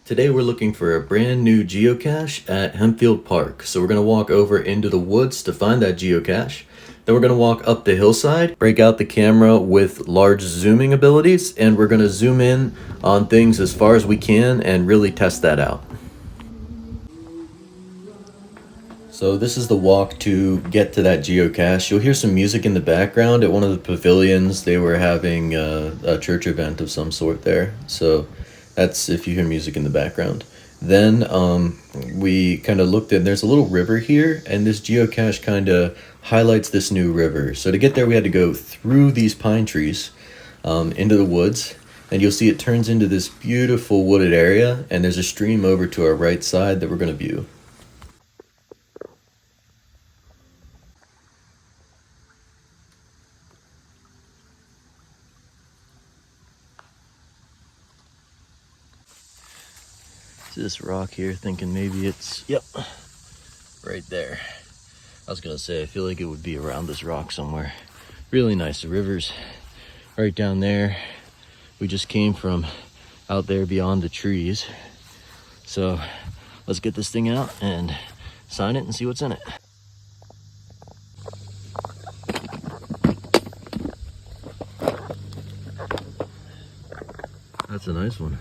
Today we're looking for a brand new geocache at Hempfield Park. So we're going to walk over into the woods to find that geocache. Then we're going to walk up the hillside, break out the camera with large zooming abilities, and we're going to zoom in on things as far as we can and really test that out. So this is the walk to get to that geocache. You'll hear some music in the background at one of the pavilions. They were having a church event of some sort there. So that's if you hear music in the background. Then we kind of looked and there's a little river here, and this geocache kind of highlights this new river. So to get there we had to go through these pine trees into the woods, and you'll see it turns into this beautiful wooded area, and there's a stream over to our right side that we're going to view. This rock here, thinking maybe it's, yep, right there. I was gonna say, I feel like it would be around this rock somewhere. Really nice. The river's right down there. We just came from out there beyond the trees. So let's get this thing out and sign it and see what's in it. That's a nice one.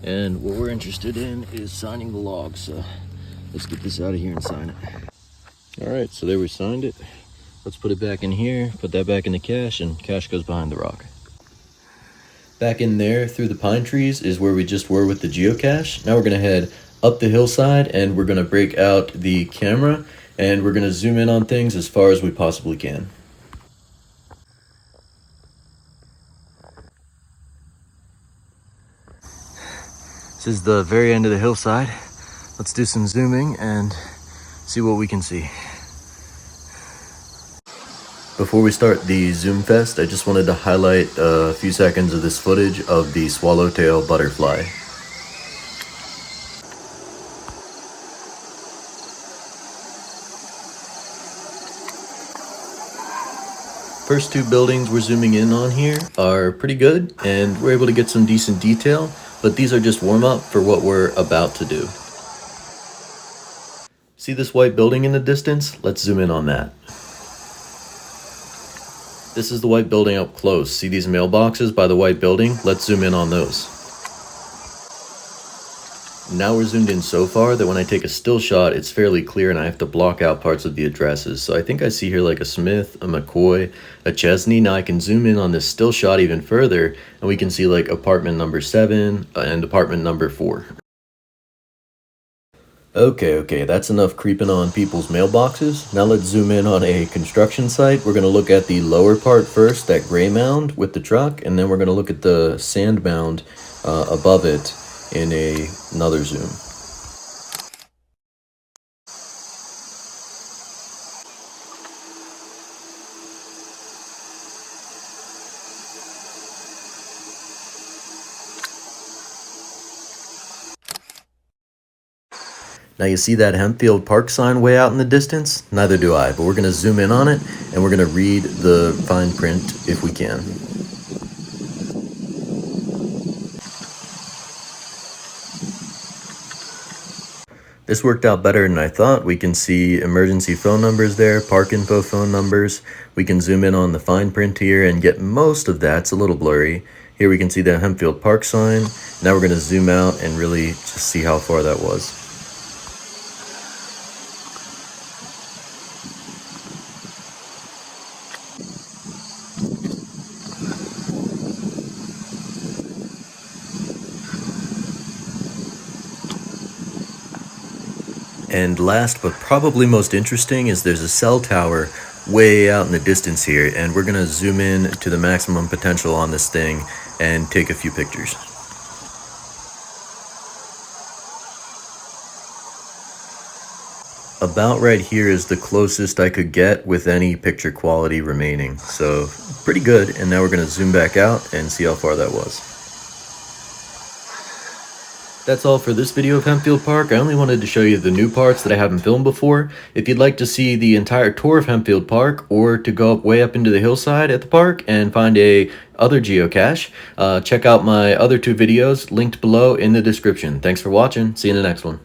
And what we're interested in is signing the log, so let's get this out of here and sign it. All right, so there we signed it. Let's put it back in here, put that back in the cache, and cache goes behind the rock. Back in there through the pine trees is where we just were with the geocache. Now we're gonna head up the hillside and we're gonna break out the camera and we're gonna zoom in on things as far as we possibly can. This is the very end of the hillside. Let's do some zooming and see what we can see. Before we start the zoom fest, I just wanted to highlight a few seconds of this footage of the swallowtail butterfly. First two buildings we're zooming in on here are pretty good, and we're able to get some decent detail, but these are just warm-up for what we're about to do. See this white building in the distance? Let's zoom in on that. This is the white building up close. See these mailboxes by the white building? Let's zoom in on those. Now we're zoomed in so far that when I take a still shot, it's fairly clear and I have to block out parts of the addresses. So I think I see here like a Smith, a McCoy, a Chesney. Now I can zoom in on this still shot even further and we can see like apartment number 7 and apartment number 4. Okay, that's enough creeping on people's mailboxes. Now let's zoom in on a construction site. We're gonna look at the lower part first, that gray mound with the truck, and then we're gonna look at the sand mound above it in another zoom. Now you see that Hempfield Park sign way out in the distance? Neither do I, but we're gonna zoom in on it and we're gonna read the fine print if we can. This worked out better than I thought. We can see emergency phone numbers there, park info phone numbers. We can zoom in on the fine print here and get most of that. It's a little blurry. Here we can see the Hempfield Park sign. Now we're gonna zoom out and really just see how far that was. And last but probably most interesting is there's a cell tower way out in the distance here, and we're gonna zoom in to the maximum potential on this thing and take a few pictures. About right here is the closest I could get with any picture quality remaining, so pretty good. And now we're gonna zoom back out and see how far that was. That's all for this video of Hempfield Park. I only wanted to show you the new parts that I haven't filmed before. If you'd like to see the entire tour of Hempfield Park, or to go way up into the hillside at the park and find a other geocache, check out my other two videos linked below in the description. Thanks for watching. See you in the next one.